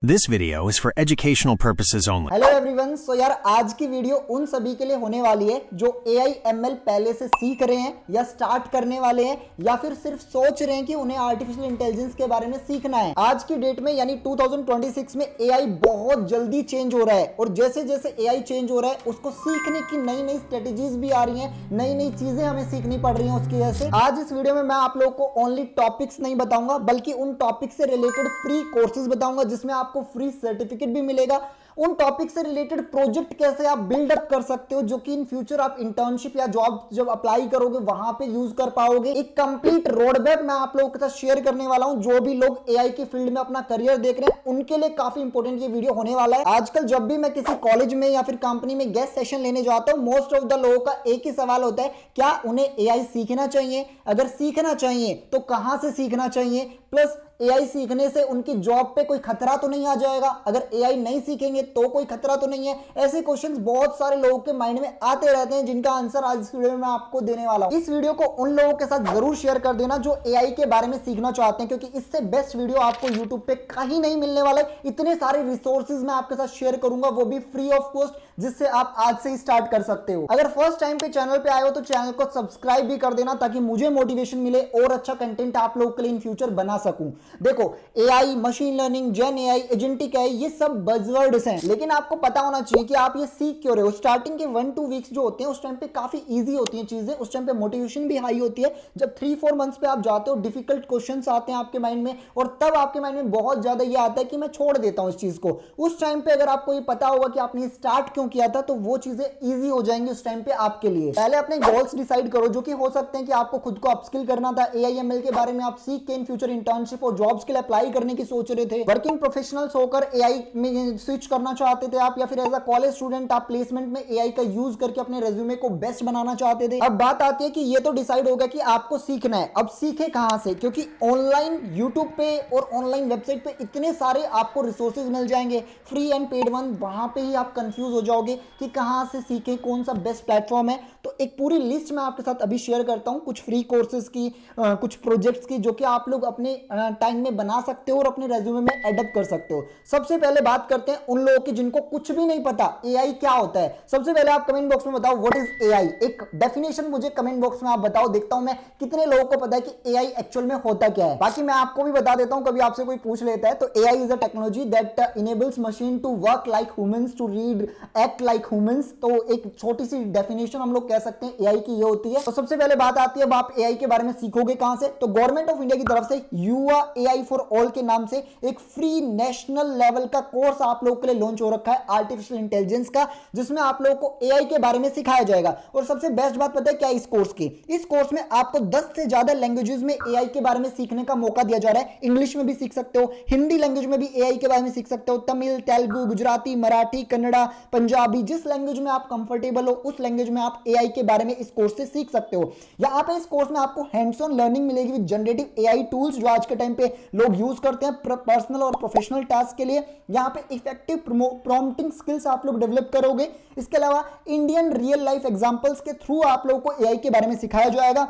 This video is for educational purposes only. Hello everyone. So यार आज की video उन सभी के लिए होने वाली है जो AI ML पहले से सीख रहे हैं या स्टार्ट करने वाले हैं या फिर सिर्फ सोच रहे हैं कि उन्हें आर्टिफिशियल इंटेलिजेंस के बारे में सीखना है। आज की डेट में यानी 2026 में AI बहुत जल्दी चेंज हो रहा है और जैसे जैसे AI चेंज हो रहा है उसको सीखने की नई नई स्ट्रेटेजीज भी आ रही हैं, नई नई चीजें हमें सीखनी पड़ रही हैं उसकी वजह से। आज इस वीडियो में मैं आप लोगों को ओनली टॉपिक्स नहीं बताऊंगा बल्कि उन टॉपिक से रिलेटेड फ्री कोर्सेज बताऊंगा जिसमें आपको फ्री सर्टिफिकेट भी मिलेगा। उन टॉपिक से रिलेटेड प्रोजेक्ट कैसे आप बिल्ड अप कर सकते हो जो कि इन फ्यूचर आप इंटर्नशिप या जॉब जब अप्लाई करोगे वहां पे यूज कर पाओगे। एक कंप्लीट रोड मैप मैं आप लोगों के साथ शेयर करने वाला हूं। जो भी लोग एआई की फील्ड में अपना करियर देख रहे हैं उनके लिए काफी इंपॉर्टेंट ये वीडियो होने वाला है। आजकल जब भी मैं किसी कॉलेज में या फिर कंपनी में गेस्ट सेशन लेने जाता हूं मोस्ट ऑफ द लोगों का एक ही सवाल होता है, क्या उन्हें एआई सीखना चाहिए? अगर सीखना चाहिए तो कहां से सीखना चाहिए, प्लस एआई सीखने से उनकी जॉब पे कोई खतरा तो नहीं आ जाएगा? अगर एआई नहीं सीखेंगे तो कोई खतरा तो नहीं है? ऐसे क्वेश्चंस बहुत सारे लोगों के माइंड में आते रहते हैं जिनका आंसर आज इस वीडियो में मैं आपको देने वाला हूं। इस वीडियो को उन लोगों के साथ जरूर शेयर कर देना जो एआई के बारे में सीखना चाहते हैं, क्योंकि इससे बेस्ट वीडियो आपको यूट्यूब पे कहीं नहीं मिलने वाला है। इतने सारे रिसोर्सेज मैं आपके साथ शेयर करूंगा, वो भी फ्री ऑफ कॉस्ट, जिससे आप आज से ही स्टार्ट कर सकते हो। अगर फर्स्ट टाइम पे चैनल पे आए हो तो चैनल को सब्सक्राइब भी कर देना ताकि मुझे मोटिवेशन मिले और अच्छा कंटेंट आप लोगों के लिए इन फ्यूचर बना सकूं। देखो, एआई, मशीन लर्निंग, जेन एआई, एजेंटिक एआई, ये सब बज़वर्ड्स हैं, लेकिन आपको पता होना चाहिए कि आप ये सीख क्यों रहे हो। स्टार्टिंग के 1-2 वीक्स जो होते हैं उस टाइम पे काफी इजी होती हैं चीजें, उस टाइम पे मोटिवेशन भी हाई होती है। जब 3-4 मंथ्स पे आप जाते हो डिफिकल्ट क्वेश्चंस आते हैं आपके माइंड में और तब आपके माइंड में बहुत ज्यादा ये आता है कि मैं छोड़ देता हूं इस चीज को। उस टाइम पे अगर आपको ये पता होगा कि आपने स्टार्ट क्यों किया था तो वो चीजें इजी हो जाएंगी उस टाइम पे आपके लिए। पहले अपने गोल्स डिसाइड करो जो कि हो सकते हैं कि आपको खुद को अपस्किल करना था, एआई एमएल के बारे में आप सीख के इन फ्यूचर इंटर्नशिप और जॉब्स के लिए अप्लाई करने की सोच रहे थे, वर्किंग प्रोफेशनल्स होकर एआई में स्विच करना चाहते थे आप, या फिर एज अ कॉलेज स्टूडेंट आप प्लेसमेंट में एआई का यूज करके अपने रेज्यूमे को बेस्ट बनाना चाहते थे। अब बात आती है कि ये तो डिसाइड हो गया कि आपको सीखना है, अब सीखे कहां से? क्योंकि ऑनलाइन यूट्यूब पे और ऑनलाइन वेबसाइट पे इतने सारे आपको रिसोर्सेज मिल जाएंगे, फ्री एंड पेड वन। वहां पे ही आप कंफ्यूज हो जाओगे कि कहां से सीखे, कौन सा बेस्ट प्लेटफॉर्म है। तो एक पूरी लिस्ट मैं आपके साथ अभी शेयर करता हूं, कुछ फ्री कोर्सेज की, कुछ प्रोजेक्ट्स की, जो कि आप लोग अपने टाइम में बना सकते हो और अपने रेज्यूमे में एडप्ट कर सकते हो। सबसे पहले बात करते हैं उन लोगों की जिनको कुछ भी नहीं पता एआई क्या होता है। सबसे पहले आप कमेंट बॉक्स में बताओ व्हाट इज एआई। एक डेफिनेशन मुझे कमेंट बॉक्स में आप बताओ, देखता हूं मैं कितने लोगों को पता है कि एआई एक्चुअल में होता क्या है। बाकी मैं आपको भी बता देता हूं, कभी आपसे कोई पूछ लेता है तो AI is a technology that enables machine to work like humans, to read, act like humans. तो एक छोटी सी डेफिनेशन हम लोग कह सकते हैं एआई की ये होती है। तो सबसे पहले बात आती है अब आप एआई के बारे में सीखोगे कहां से? तो गवर्नमेंट ऑफ इंडिया की तरफ से युवा एआई फॉर ऑल के नाम से एक फ्री नेशनल लेवल का कोर्स आप लोगों के लिए लॉन्च हो रखा है आर्टिफिशियल इंटेलिजेंस का, जिसमें आप लोगों को एआई के बारे में सिखाया जाएगा। और सबसे बेस्ट बात पता है क्या इस कोर्स की? इस कोर्स में आपको 10 से ज्यादा लैंग्वेजेस में एआई के बारे में सीखने का मौका दिया जा रहा है। इंग्लिश में भी सीख सकते हो, हिंदी लैंग्वेज में भी एआई के बारे में सीख सकते हो, तमिल, तेलुगु, गुजराती, मराठी, कन्नड़ा, पंजाबी, जिस लैंग्वेज में आप कंफर्टेबल हो उस लैंग्वेज में आप एआई के बारे में इस कोर्स से सीख सकते हो। यहाँ पे इस कोर्स में आपको हैंड्स ऑन लर्निंग मिलेगी विद जनरेटिव एआई टूल्स जो आज के टाइम पे लोग यूज करते हैं पर्सनल और प्रोफेशनल टास्क के लिए। यहाँ पे इफेक्टिव प्रॉम्प्टिंग स्किल्स आप लोग डेवलप करोगे। इसके अलावा इंडियन रियल लाइफ एग्जांपल्स के थ्रू आप लोगों को एआई के बारे में सिखाया जाएगा।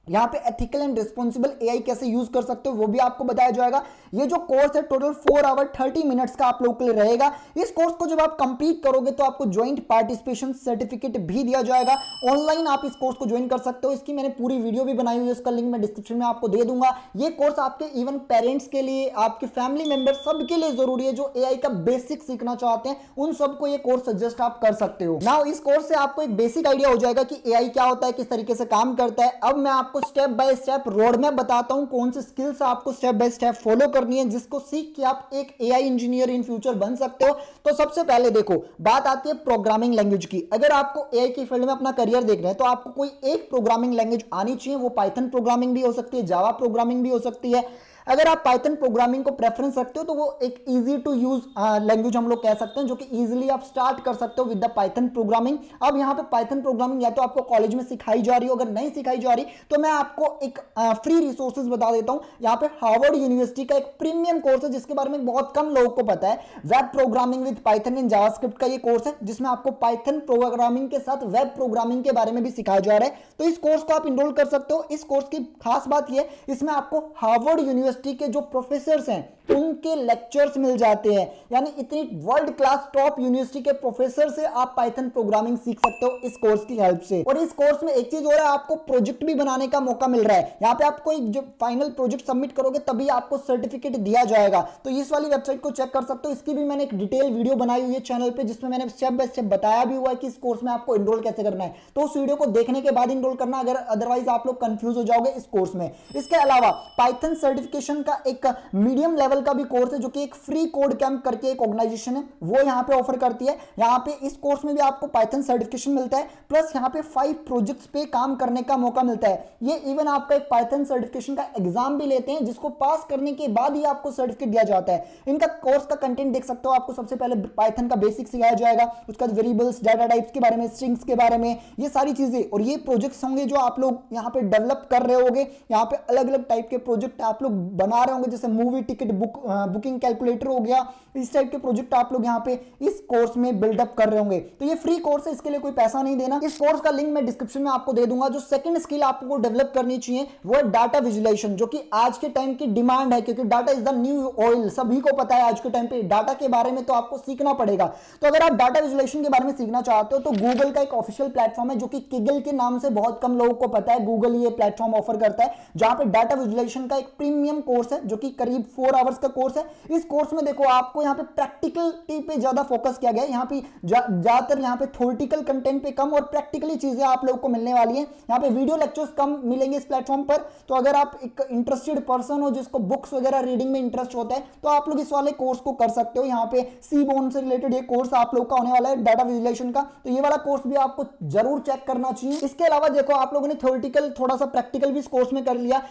यहाँ पे एथिकल एंड रिस्पॉन्सिबल एआई कैसे यूज कर सकते हो वो भी आपको बताया जाएगा। ये जो कोर्स है टोटल 4 आवर 30 मिनट्स का आप लोगों के लिए रहेगा। इस कोर्स को जब आप कंप्लीट करोगे तो आपको ज्वाइंट पार्टिसिपेशन सर्टिफिकेट भी दिया जाएगा। ऑनलाइन आप इस कोर्स को ज्वाइन कर सकते हो, इसकी मैंने पूरी वीडियो भी बनाई हुई है, उसका लिंक मैं डिस्क्रिप्शन में आपको दे दूंगा। ये कोर्स आपके इवन पेरेंट्स के लिए, आपके फैमिली मेंबर सबके लिए जरूरी है जो एआई का बेसिक सीखना चाहते हैं, उन सबको ये कोर्स सजेस्ट आप कर सकते हो। नाउ इस कोर्स से आपको एक बेसिक आइडिया हो जाएगा कि एआई क्या होता है, किस तरीके से काम करता है। अब मैं आपको step by step road map बताता हूं कौन सी स्किल्स आपको स्टेप बाय स्टेप फॉलो करनी है जिसको सीख के आप एक एआई इंजीनियर इन फ्यूचर बन सकते हो। तो सबसे पहले देखो बात आती है प्रोग्रामिंग लैंग्वेज की। अगर आपको एआई की फील्ड में अपना करियर देखना है तो आपको कोई एक प्रोग्रामिंग लैंग्वेज आनी चाहिए। वो पाइथन प्रोग्रामिंग भी हो सकती है, जावा प्रोग्रामिंग भी हो सकती है। अगर आप पाइथन प्रोग्रामिंग को प्रेफरेंस रखते हो तो वो एक इजी टू यूज लैंग्वेज हम लोग कह सकते हैं जो कि इजीली आप स्टार्ट कर सकते हो विद द पाइथन प्रोग्रामिंग। अब यहाँ पे पाइथन प्रोग्रामिंग या तो आपको कॉलेज में सिखाई जा रही हो, अगर नहीं सिखाई जा रही तो मैं आपको एक फ्री रिसोर्सेज बता देता हूँ। यहाँ पे हार्वर्ड यूनिवर्सिटी का एक प्रीमियम कोर्स है जिसके बारे में बहुत कम लोगों को पता है, web programming with Python and JavaScript का ये कोर्स है जिसमें आपको पाइथन प्रोग्रामिंग के साथ वेब प्रोग्रामिंग के बारे में भी सिखाया जा रहा है। तो इस कोर्स को आप इनरोल कर सकते हो। इस कोर्स की खास बात यह, इसमें आपको हार्वर्ड यूनिवर्सिटी के जो प्रोफेसर्स हैं उनके लेक्चर्स मिल जाते हैं। यानी इतनी वर्ल्ड क्लास टॉप यूनिवर्सिटी के प्रोफेसर से आप पाइथन प्रोग्रामिंग सीख सकते हो इस कोर्स की हेल्प से। और इस कोर्स में एक चीज और है, आपको प्रोजेक्ट भी बनाने का मौका मिल रहा है। यहाँ पे आपको एक जो फाइनल प्रोजेक्ट सबमिट करोगे तभी आपको सर्टिफिकेट दिया जाएगा। तो इस वाली वेबसाइट को चेक कर सकते हो। इसकी भी मैंने एक डिटेल वीडियो बनाई हुई है चैनल पे, जिसमें मैंने स्टेप बाय स्टेप बताया भी हुआ है कि इस कोर्स में आपको एनरोल कैसे करना है। तो उस वीडियो को देखने के बाद एनरोल करना, अगर अदरवाइज आप लोग कंफ्यूज हो जाओगे इस कोर्स में। इसके अलावा पाइथन सर्टिफिकेशन का एक मीडियम लेवल का भी कोर्स है, जो कि एक फ्री कोड कैंप करके एक ऑर्गेनाइजेशन है, वो यहाँ पे ऑफर करती है। यहाँ पे इस कोर्स में भी आपको पाइथन सर्टिफिकेशन मिलता है, प्लस यहाँ पे 5 प्रोजेक्ट्स पे काम करने का मौका मिलता है। ये इवन आपका एक पाइथन सर्टिफिकेशन का एग्जाम भी लेते हैं, जिसको पास करने के बाद ही आपको सर्टिफिकेट दिया जाता है। इनका कोर्स का कंटेंट देख सकते हो। आपको सबसे पहले पाइथन का बेसिक सिखाया जाएगा, उसके बाद वेरिएबल्स, डाटा टाइप्स के बारे में, स्ट्रिंग्स के बारे में, ये सारी चीजें। और ये प्रोजेक्ट्स होंगे जो आप लोग यहाँ पे डेवलप कर रहे होंगे। यहाँ पे अलग अलग टाइप के प्रोजेक्ट आप लोग बना रहे होंगे, जैसे मूवी टिकट बुकिंग कैलकुलेटर हो गया। इस टाइप के प्रोजेक्ट आप लोग यहाँ पे इस कोर्स में बिल्डअप कर रहे होंगे। तो ये फ्री कोर्स है, इसके लिए कोई पैसा नहीं देना। इस कोर्स का लिंक मैं डिस्क्रिप्शन में आपको दे दूंगा। जो सेकंड स्किल आपको डेवलप करनी चाहिए वो है डाटा विजुअलाइजेशन, जो कि आज के टाइम की डिमांड है, क्योंकि data is the new oil. सभी को पता है आज के टाइम पे डाटा के बारे में तो आपको सीखना पड़ेगा। तो अगर आप डाटा विजुअलाइजेशन के बारे में सीखना चाहते हो तो गूगल का एक ऑफिशियल प्लेटफॉर्म है, जो कि किगल के नाम से बहुत कम लोगों को पता है। गूगल ये प्लेटफॉर्म ऑफर करता है, जहां पे डाटा विजुअलाइजेशन का एक प्रीमियम कोर्स है, जो कि करीब 4 आवर्स का कोर्स है। इस कोर्स में देखो आपको यहाँ पे प्रैक्टिकलिटी पे ज्यादा फोकस किया गया है। यहाँ पे ज्यादातर यहाँ पे थ्योरेटिकल कंटेंट पे कम और प्रैक्टिकली चीजें आप लोगों को मिलने वाली है। यहाँ पे वीडियो लेक्चर्स कम मिलेंगे इस प्लेटफॉर्म पर। तो अगर आप एक इंटरेस्टेड पर्सन हो, जिसको बुक्स वगैरह रीडिंग में इंटरेस्ट होता है, तो आप लोग इस वाले कोर्स को कर सकते हो। यहाँ पे सी बोन से रिलेटेड ये कोर्स आप लोग का होने वाला है, डाटा विजुअलाइजेशन का। तो ये वाला कोर्स भी आपको जरूर चेक करना चाहिए। इसके अलावा देखो, आप लोगों ने थ्योरेटिकल थोड़ा सा प्रैक्टिकल भी इस कोर्स में कर लिया।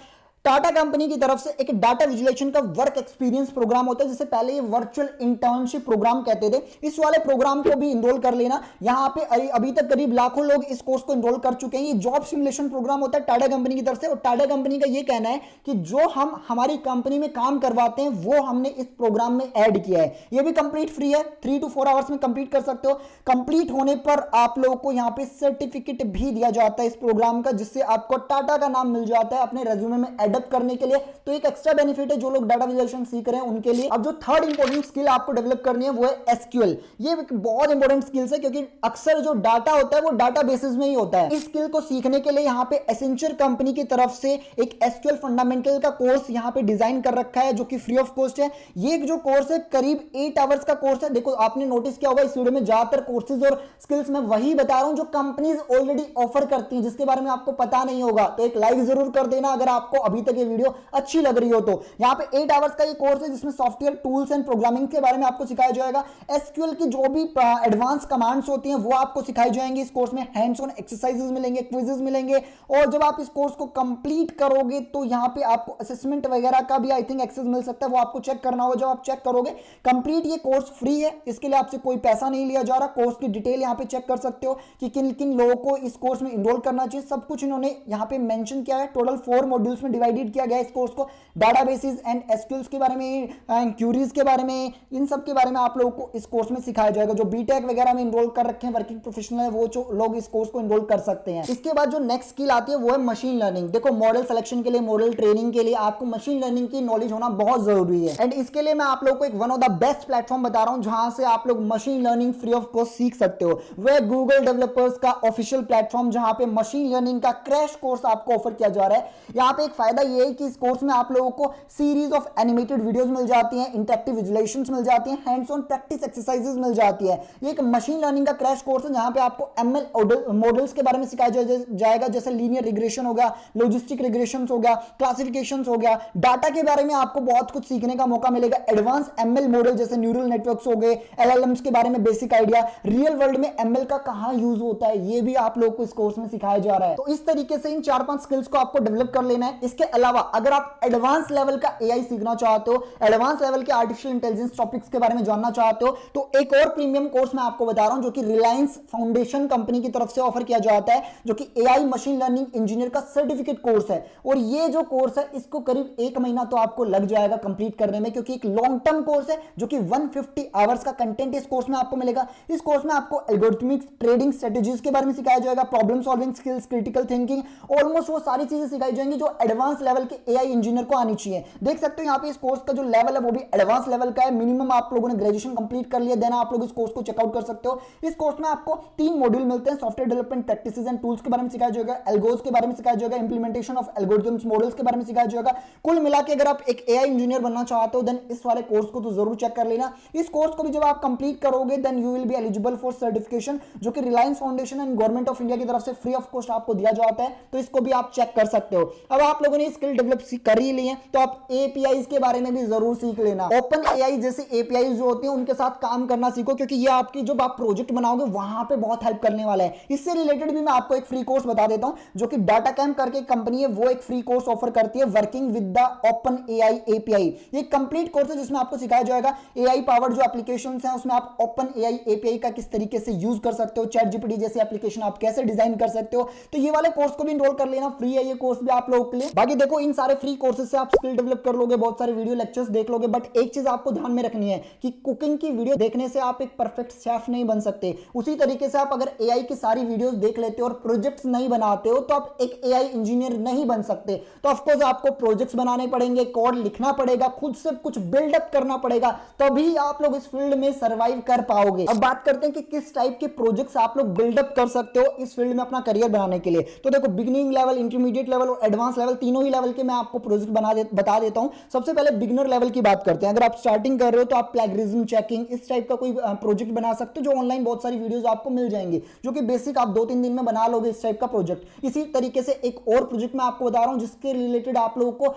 टाटा कंपनी की तरफ से एक डाटा विजुअलाइजेशन का वर्क एक्सपीरियंस प्रोग्राम होता है, जिसे पहले ये वर्चुअल इंटर्नशिप प्रोग्राम कहते थे। इस वाले प्रोग्राम को भी इनरोल कर लेना। यहाँ पे अभी तक करीब लाखों लोग इस कोर्स को इनरोल कर चुके हैं। ये जॉब सिमुलेशन प्रोग्राम होता है टाटा कंपनी की तरफ से। और टाटा कंपनी का ये कहना है कि जो हम हमारी कंपनी में काम करवाते हैं वो हमने इस प्रोग्राम में ऐड किया है। ये भी कंप्लीट फ्री है, 3 to 4 आवर्स में कंप्लीट कर सकते हो। कंप्लीट होने पर आप लोगों को यहाँ पे सर्टिफिकेट भी दिया जाता है इस प्रोग्राम का, जिससे आपको टाटा का नाम मिल जाता है अपने रेज्यूमे में एडअप करने के लिए। तो एक एक्स्ट्रा बेनिफिट है जो लोग डाटा विजुअलाइजेशन सीख रहे हैं उनके लिए। अब जो थर्ड इंपॉर्टेंट स्किल आपको डेवलप करनी है वो है एसक्यूएल। ये एक बहुत इंपॉर्टेंट स्किल्स है, क्योंकि अक्सर जो डाटा होता है वो डाटा बेसिस में ही होता है। इस स्किल को सीखने के लिए यहाँ पे एसेंचर कंपनी की तरफ से एक एसक्यूएल फंडामेंटल का कोर्स यहाँ पे डिजाइन कर रखा है, जो कि फ्री ऑफ कॉस्ट है। ये जो कोर्स है करीब 8 आवर्स का कोर्स है। देखो, आपने नोटिस किया होगा इस वीडियो में ज्यादातर कोर्सेज और स्किल्स में वही बता रहा हूं जो कंपनीज ऑलरेडी ऑफर करती हैं, जिसके बारे में आपको पता नहीं होगा। तो एक लाइक जरूर कर देना अगर आपको अभी तक ये वीडियो अच्छी लग रही हो तो। यहाँ पे 8 आवर्स का ये कोर्स है, जिसमें सॉफ्टवेयर टूल्स एंड प्रोग्रामिंग के बारे में आपको सिखाया जाएगा। एसक्यूएल की जो भी एडवांस कमांड्स होती हैं वो आपको सिखाई जाएंगी। इस कोर्स में हैंड्स ऑन एक्सरसाइजेस मिलेंगे, क्विजेस मिलेंगे। और जब आप इस कोर्स को कंप्लीट करोगे तो यहाँ पे आपको असेसमेंट वगैरह का भी आई थिंक एक्सेस मिल सकता है, वो आपको चेक करना होगा। जब आप चेक करोगे, कंप्लीट ये कोर्स फ्री है, इसके लिए आपसे कोई पैसा नहीं लिया जा रहा। कोर्स की डिटेल यहाँ पे चेक कर सकते हो कि किन किन लोगों को इस कोर्स में इनरोल करना चाहिए। सब कुछ इन्होंने यहाँ पे मेंशन किया है। टोटल 4 मॉड्यूल्स में डिवाइडेड किया गया इस कोर्स को। डाटाबेसेस एंड एसक्यूएल्स के बारे में, क्यूरीज के बारे में, इन सब के बारे में आप लोगों को इस कोर्स में सिखाया जाएगा। जो बीटेक वगैरह में इनरोल कर रखे हैं, वर्किंग प्रोफेशनल है, वो जो लोग इस कोर्स को इनरोल कर सकते हैं। इसके बाद जो नेक्स्ट स्किल आती है वो है मशीन लर्निंग। देखो, मॉडल सिलेक्शन के लिए, मॉडल ट्रेनिंग के लिए आपको मशीन लर्निंग की नॉलेज होना बहुत जरूरी है। एंड इसके लिए मैं आप लोगों को एक one of the best platform बता रहा हूं, जहां से आप लोग machine learning free of cost सीख सकते हो। वह गूगल डेवलपर्स का ऑफिशियल प्लेटफॉर्म, जहां पे मशीन लर्निंग का क्रैश कोर्स आपको ऑफर किया जा रहा है। यहाँ पे एक फायदा ये है कि इस कोर्स में आप लोगों को सीरीज ऑफ एनिमेटेड वीडियोस मिल जाती हैं, इंटरेक्टिव विजुअलाइजेशंस मिल जाती हैं, हैंड्स ऑन प्रैक्टिस एक्सरसाइजेस मिल जाती है। ये एक मशीन लर्निंग का क्रैश कोर्स है, जहां पे आपको एमएल मॉडल्स के बारे में सिखाया जाएगा, जैसे लीनियर रिग्रेशन हो गया, लॉजिस्टिक रिग्रेशन हो गया, क्लासिफिकेशन हो गया। डाटा के बारे में आपको बहुत कुछ सीखने का मौका मिलेगा। एडवांस एमएल मॉडल जैसे न्यूरल नेटवर्क्स हो गए, एलएलएम्स के बारे में बेसिक आइडिया, रियल वर्ल्ड में एमएल का कहां यूज होता है, ये भी आप लोगों को इस कोर्स में सिखाया जा रहा है। तो इस तरीके से इन 4-5 स्किल्स को आपको डेवलप कर लेना है। इसके अलावा अगर आप एडवांस लेवल का एआई सीखना चाहते हो, एडवांस लेवल के आर्टिफिशियल इंटेलिजेंस टॉपिक्स के बारे में जानना चाहते हो, तो एक और प्रीमियम कोर्स मैं आपको बता रहा हूं, जो कि रिलायंस फाउंडेशन कंपनी की तरफ से ऑफर किया जाता है, जो कि एआई मशीन लर्निंग इंजीनियर का सर्टिफिकेट कोर्स है। और ये जो कोर्स है, इसको करीब 1 महीना तो आपको लग जाएगा कंप्लीट करने में, क्योंकि एक लॉन्ग टर्म कोर्स है, जो कि 150 आवर्स का कंटेंट इस कोर्स में आपको मिलेगा। इस कोर्स में आपको एल्गोरिथमिक ट्रेडिंग स्ट्रेटेजीज के बारे में सिखाया जाएगा, problem solving skills, critical thinking, almost वो सारी चीजें सिखाई जाएंगी जो एडवांस एडवांस लेवल के एआई इंजीनियर को आनी चाहिए। देख सकते हो यहाँ पे इस कोर्स का जो लेवल है वो भी एडवांस लेवल का है। मिनिमम आप लोगों ने ग्रेजुएशन कंप्लीट कर लिया, देन आप लोग इस कोर्स को चेकआउट कर सकते हो। इस कोर्स में आपको 3 मॉड्यूल मिलते हैं। Software development practices and tools के बारे में सिखाया जाएगा, एल्गोस के बारे में सिखाया जाएगा, इंप्लीमेंटेशन ऑफ एल्गोरिथम्स मॉडल्स के बारे में सिखाया जाएगा। कुल मिला के अगर आप एक एआई इंजीनियर बनना चाहते हो देन इस वाले कोर्स को तो जरूर चेक कर लेना। इस कोर्स को भी जब आप कंप्लीट करोगे then you will be eligible for certification, जो कि Reliance Foundation and government of India की तरफ से फ्री ऑफ कॉस्ट आपको दिया जाता है, तो इसको भी आप चेक कर सकते हो। अब आप लोगों ने स्किल डेवलप कर ही ली है तो आप एपीआईज के बारे में भी जरूर सीख लेना। ओपन एआई जैसे एपीआईज जो होती हैं उनके साथ काम करना सीखो, क्योंकि ये आपकी जब आप प्रोजेक्ट बनाओगे वहां पे बहुत हेल्प करने वाला है। इससे रिलेटेड भी मैं आपको एक फ्री कोर्स बता देता हूं, जो कि डाटा कैम्प करके कंपनी है, वो एक फ्री कोर्स ऑफर करती है, working with the open AI API. ये कंप्लीट कोर्स है जिसमें आपको सिखाया जाएगा एआई पावर्ड जो एप्लीकेशंस हैं उसमें आप ओपन एआई एपीआई का किस तरीके से यूज कर सकते हो, चैट जीपीटी जैसे एप्लीकेशन आप कैसे डिजाइन कर सकते हो। तो ये वाले कोर्स को भी इनरोल कर लेना, फ्री है ये कोर्स भी आप लोगों के लिए। बाकी देखो इन सारे फ्री कोर्सेज से आप स्किल डेवलप कर लोगे, बहुत सारे वीडियो लेक्चर्स देख लोगे, बट एक चीज आपको ध्यान में रखनी है कि कुकिंग की वीडियो देखने से आप एक परफेक्ट शेफ नहीं बन सकते। उसी तरीके से आप अगर एआई की सारी वीडियोस देख लेते हो और प्रोजेक्ट्स नहीं बनाते हो तो आप एक एआई इंजीनियर नहीं बन सकते। तो ऑफ कोर्स आपको प्रोजेक्ट्स बनाने पड़ेंगे, कोड लिखना पड़ेगा, खुद से कुछ बिल्डअप करना पड़ेगा, तभी आप लोग इस फील्ड में सर्वाइव कर पाओगे। अब बात करते हैं कि किस टाइप के प्रोजेक्ट्स आप लोग बिल्डअप कर सकते हो इस फील्ड में अपना करियर बनाने के लिए। तो देखो बिगिनिंग लेवल, इंटरमीडिएट लेवल और एडवांस लेवल, तीनों ही लेवल के मैं आपको प्रोजेक्ट बता देता हूं। सबसे पहले बिगिनर लेवल की बात करते हैं। अगर आप स्टार्टिंग कर रहे हो तो आप प्लेगरिज्म चेकिंग इस टाइप का कोई प्रोजेक्ट बना सकते हो, जो ऑनलाइन बहुत सारी वीडियोस आपको मिल जाएंगे, जो कि बेसिक आप 2-3 दिन में बना लोगे इस टाइप का प्रोजेक्ट। इसी तरीके से एक और प्रोजेक्ट मैं आपको बता रहा हूं जिसके रिलेटेड आप लोगों को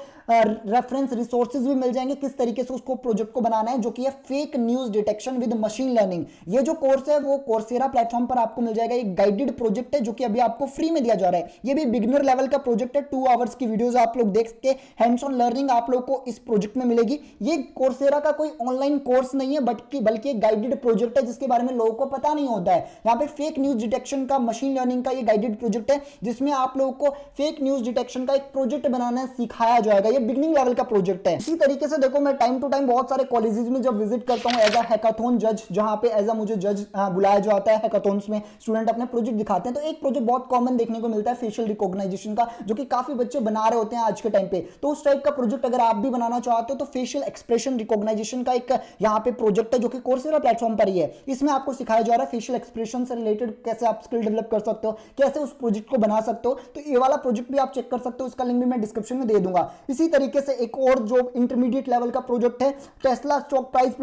रेफरेंस रिसोर्सेज भी मिल जाएंगे, किस तरीके से उसको प्रोजेक्ट को बनाना है, जो कि है fake news detection with machine learning. ये जो कोर्स है वो कोर्सेरा प्लेटफॉर्म पर आपको मिल जाएगा। एक गाइडेड प्रोजेक्ट है जो कि अभी आपको फ्री में दिया जा रहा है। ये भी बिगिनर लेवल का प्रोजेक्ट है, 2 आवर्स की वीडियोस आप लोग देख के हैंड्स ऑन लर्निंग आप लोग को इस प्रोजेक्ट में मिलेगी। ये कोर्सेरा का कोई ऑनलाइन कोर्स नहीं है बल्कि एक गाइडेड प्रोजेक्ट है जिसके बारे में लोगों को पता नहीं होता है। यहाँ पे फेक न्यूज डिटेक्शन का, मशीन लर्निंग का ये गाइडेड प्रोजेक्ट है जिसमें आप लोगों को फेक न्यूज डिटेक्शन का एक प्रोजेक्ट बनाना सिखाया जाएगा। ये बिगिनिंग लेवल का प्रोजेक्ट है। इसी तरीके से देखो मैं टाइम टू टाइम बहुत सारे कॉलेजेस में जब विजिट करता हूं एज अ हैकाथॉन जज, जहां पे एज अ मुझे जज बुलाया जाता है हैकाथॉन्स में, स्टूडेंट अपने प्रोजेक्ट दिखाते हैं। तो एक प्रोजेक्ट बहुत कॉमन देखने को मिलता है फेशियल रिकॉग्नाइजेशन का, जो कि काफी बच्चे बना रहे होते हैं आज के टाइम पे। तो उस टाइप का प्रोजेक्ट अगर आप भी बनाना चाहते हो तो फेशियल एक्सप्रेशन रिकॉग्नाइजेशन का एक यहाँ पे प्रोजेक्ट है जो कि कोर्सेरा प्लेटफॉर्म पर ही है। इसमें आपको सिखाया जा रहा है फेशियल एक्सप्रेशन से रिलेटेड कैसे आप स्किल डेवलप कर सकते हो, कैसे उस प्रोजेक्ट को बना सकते हो। तो ये वाला प्रोजेक्ट भी आप चेक कर सकते हो, इसका लिंक भी मैं डिस्क्रिप्शन में दे दूंगा। इसी तरीके से एक और जो इंटरमीडिएट लेवल का प्रोजेक्ट है टेस्ला स्टॉक प्राइस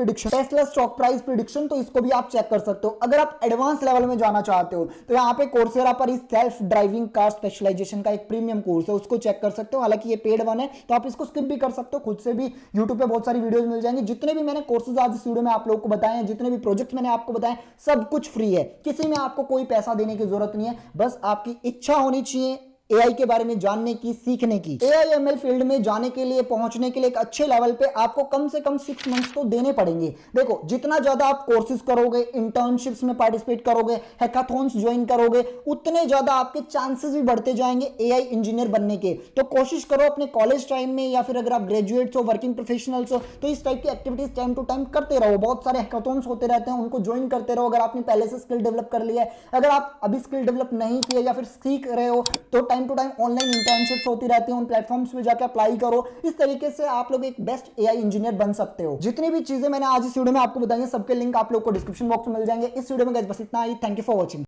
प्रेडिक्शन, तो इसको भी आप चेक कर सकते हो। अगर आप एडवांस लेवल में जाना चाहते हो तो यहाँ पे कोर्सेरा पर इस सेल्फ ड्राइविंग कार स्पेशलाइजेशन का एक प्रीमियम कोर्स है, उसको चेक कर सकते हो। हालांकि ये पेड वन है तो आप इसको स्किप भी कर सकते हो, खुद से भी यूट्यूब पे बहुत सारी वीडियोस मिल जाएंगी। जितने भी मैंने कोर्सेज आज इस वीडियो में आप लोगों को बताए हैं, जितने भी प्रोजेक्ट मैंने आपको बताए, सब कुछ फ्री है। किसी में आपको कोई पैसा देने की जरूरत नहीं है, बस आपकी इच्छा होनी चाहिए एआई के बारे में जानने की, सीखने की। एआईएमएल फील्ड में जाने के लिए, पहुंचने के लिए एक अच्छे लेवल पे आपको कम से कम 6 मंथ्स तो देने पड़ेंगे। देखो जितना ज्यादा आप कोर्सेज करोगे, इंटर्नशिप्स में पार्टिसिपेट करोगे, हैकाथॉन्स ज्वाइन करोगे, उतने ज्यादा आपके चांसेस भी बढ़ते जाएंगे एआई इंजीनियर बनने के। तो कोशिश करो अपने कॉलेज टाइम में या फिर अगर आप ग्रेजुएट्स हो, वर्किंग प्रोफेशनल्स हो, तो इस टाइप की एक्टिविटीज टाइम टू टाइम करते रहो। बहुत सारे हैकाथॉन्स होते रहते हैं, उनको ज्वाइन करते रहो। अगर आपने पहले से स्किल डेवलप कर लिया है, अगर आप अभी स्किल डेवलप नहीं किया या फिर सीख रहे हो तो time to time online internships होती रहती हैं, उन प्लेटफॉर्म्स पे जाकर अप्लाई करो। इस तरीके से आप लोग एक बेस्ट एआई इंजीनियर बन सकते हो। जितनी भी चीजें मैंने आज इस वीडियो में आपको बताई हैं, सबके लिंक आप लोग को डिस्क्रिप्शन बॉक्स में मिल जाएंगे। इस वीडियो में गाइस बस इतना ही। Thank you for watching.